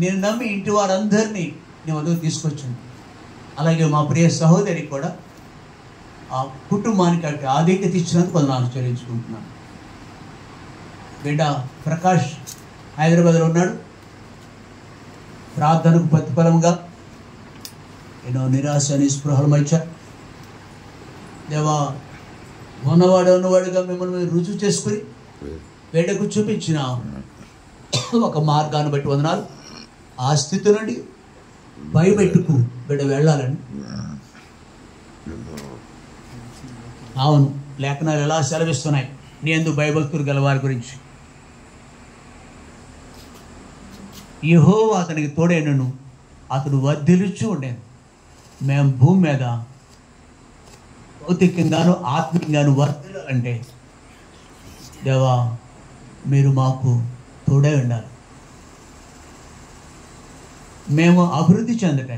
[SPEAKER 1] నేను నమ్మి ఇంటి వారందరినీ నీ వద్దకు తీసుకొచ్చింది. అలాగే మా ప్రియ సహోదరి కూడా ఆ కుటుంబానికి అటు ఆధిక్యత ఇచ్చినందుకు కొందరు చెల్లించుకుంటున్నాను. బిడ్డ ప్రకాష్ హైదరాబాద్లో ఉన్నాడు. ప్రార్థనకు ప్రతిఫలంగా ఎన్నో నిరాశ నిస్పృహలు మరిచారు. దేవా ఉన్నవాడుగా మిమ్మల్ని రుజువు చేసుకుని బిడ్డకు చూపించిన ఒక మార్గాన్ని బట్టి వందనాలు. ఆ స్థితి నుండి భయపెట్టుకు బిడ్డ వెళ్ళాలని. అవును, లేఖనాలు ఎలా సెలవిస్తున్నాయి నీ యందు భయభక్తులు గల వారి గురించి. యెహోవా అతనికి తోడైనను అతడు వర్ధిల్లుచూ ఉండేను. మేము భూమి మీద భౌతికంగాను ఆత్మీయంగాను వర్ధిల్లాలంటే దేవా మీరు మాకు తోడై ఉండాలి. మేము అభివృద్ధి చెందటే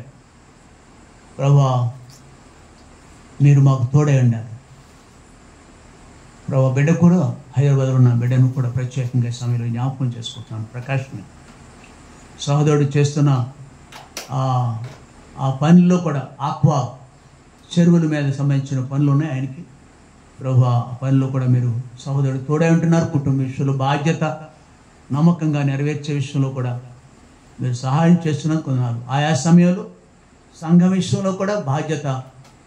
[SPEAKER 1] ప్రభా మీరు మాకు తోడై ఉండాలి. ప్రభా బిడ్డ కూడా హైదరాబాద్లో ఉన్న బిడ్డను కూడా ప్రత్యేకంగా సమయంలో జ్ఞాపకం చేసుకుంటున్నాను. ప్రకాష్ని సహోదరుడు చేస్తున్న ఆ పనిలో కూడా ఆక్వా చెరువుల మీద సంబంధించిన పనులు ఉన్నాయి ఆయనకి. ప్రభు ఆ పనిలో కూడా మీరు సహోదరుడు తోడై ఉంటున్నారు. కుటుంబ విషయంలో బాధ్యత నమ్మకంగా నెరవేర్చే విషయంలో కూడా మీరు సహాయం చేస్తున్నారు. ఆయా సమయంలో సంఘం విషయంలో కూడా బాధ్యత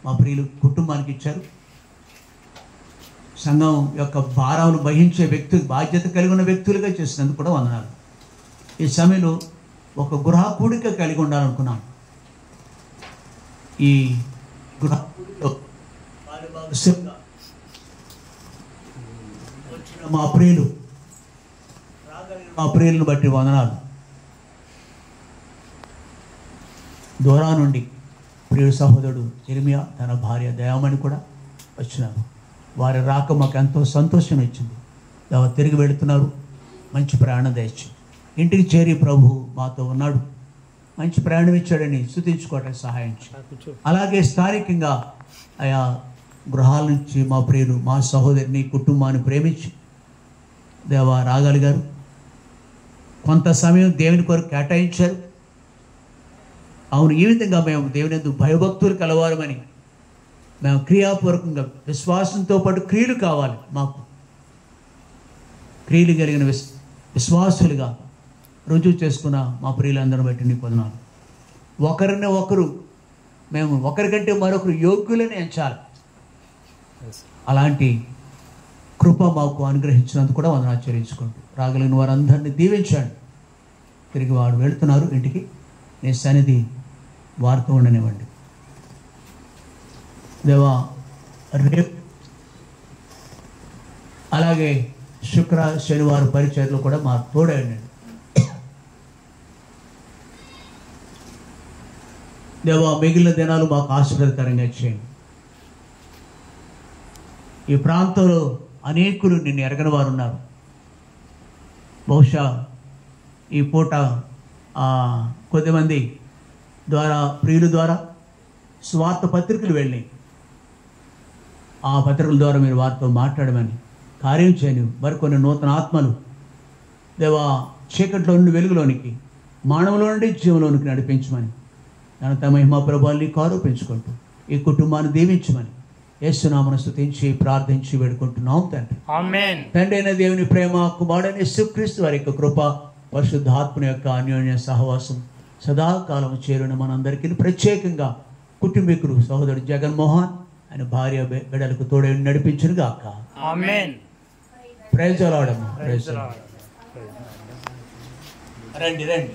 [SPEAKER 1] మా ప్రియులు కుటుంబానికి ఇచ్చారు. సంఘం యొక్క భారాలు వహించే బాధ్యత కలిగి ఉన్న వ్యక్తులుగా చేసినందుకు కూడా వందనాలు. ఈ సమయంలో ఒక గృహ కూడిక కలిగి ఉండాలనుకున్నాం. ఈ గృహ కూడికలో వచ్చిన మా ప్రియులను బట్టి వందనాలు. దూరా నుండి ప్రియుడు సహోదరుడు ఇర్మియా తన భార్య దయామణి కూడా వచ్చినారు. వారి రాక మాకు ఎంతో సంతోషం ఇచ్చింది. తిరిగి వెళుతున్నారు. మంచి ప్రయాణం దయచి ఇంటికి చేరి ప్రభు మాతో ఉన్నాడు, మంచి ప్రయాణం ఇచ్చాడని స్తుతించుకోవడానికి సహాయం చేయండి. అలాగే స్థానికంగా ఆయా గృహాల నుంచి మా ప్రియులు మా సహోదరిని కుటుంబాన్ని ప్రేమించి దేవా రాగలిగారు. కొంత సమయం దేవుని కొరకు కేటాయించారు. అవును, ఈ విధంగా మేము దేవుని యందు భయభక్తులు కలవారమని మేము క్రియాపూర్వకంగా విశ్వాసంతో పాటు క్రియలు కావాలి. మాకు క్రియలు కలిగిన విశ్వాసులుగా రుజువు చేసుకున్న మా ప్రియులందరూ బట్టి నీ పొందనాలు. ఒకరిని ఒకరు మేము ఒకరికంటే మరొకరు యోగ్యులని ఎంచాలి. అలాంటి కృప మాకు అనుగ్రహించినందుకు కూడా వందనాలు చెల్లించుకుంటూ రాగలిగిన వారందరినీ దీవించండి. తిరిగి వాడు వెళుతున్నారు ఇంటికి, నీ సన్నిధి వారితో ఉండనివ్వండి దేవా. రేపు అలాగే శుక్ర శనివారం పరిచర్లు కూడా మా తోడండి దేవా. మిగిలిన దినాలు మాకు ఆశీర్వాదకరంగా చేయండి. ఈ ప్రాంతంలో అనేకులు నిన్ను ఎరగని వారు ఉన్నారు. బహుశా ఈ పూట కొద్దిమంది ద్వారా ప్రియుల ద్వారా స్వార్థ పత్రికలు వెళ్ళి ఆ పత్రికల ద్వారా మీరు వారితో మాట్లాడమని, కార్యం చేయని మరికొన్ని నూతన ఆత్మలు దేవా చీకట్లో నుండి వెలుగులోనికి, మానవులో నుండి జీవంలోనికి నడిపించమని ఘనత మహిమ ప్రభావాన్ని ఆరోపించుకుంటూ ఈ కుటుంబాన్ని దీవించమని యేసునామమున స్తుతించి ప్రార్థించి వేడుకుంటున్నాం తండ్రి.
[SPEAKER 4] ఆమేన్.
[SPEAKER 1] తండ్రి అయిన దేవుని ప్రేమ, కుమారుడైన యేసుక్రీస్తు వారి యొక్క కృప, పరిశుద్ధాత్మ యొక్క అన్యోన్య సహవాసం సదాకాలం చేరున మనందరికీ, ప్రత్యేకంగా కుటుంబీకుడు సహోదరుడు జగన్మోహన్ ఆయన భార్య బిడ్డలకు తోడై నడిపించును గాక.
[SPEAKER 4] Amen.
[SPEAKER 1] Praise the lord. Praise the lord. రండి రండి,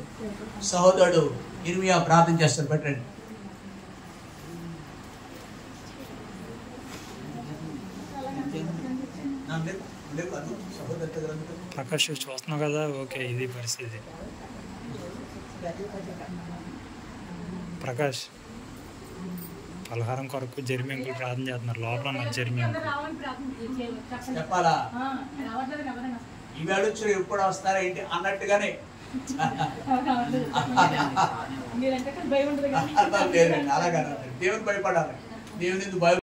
[SPEAKER 1] సహోదరుడు ఇర్మియా ప్రార్థన చేస్తారు, పెట్టండి.
[SPEAKER 4] ప్రకాష్ చూస్తున్నావు కదా, ఓకే ఇది పరిస్థితి. ప్రకాష్ పలహారం కొరకు జర్మీ అంకుల్ ప్రార్థన చేస్తున్నారు, లోపల ఉన్నారు జర్మీ అంకుల్.
[SPEAKER 1] చెప్పాలా ఇవాళ వచ్చి ఎప్పుడు వస్తారా ఏంటి అన్నట్టుగానే అలాగే దేవుని భయపడాలి. దేవుని భయం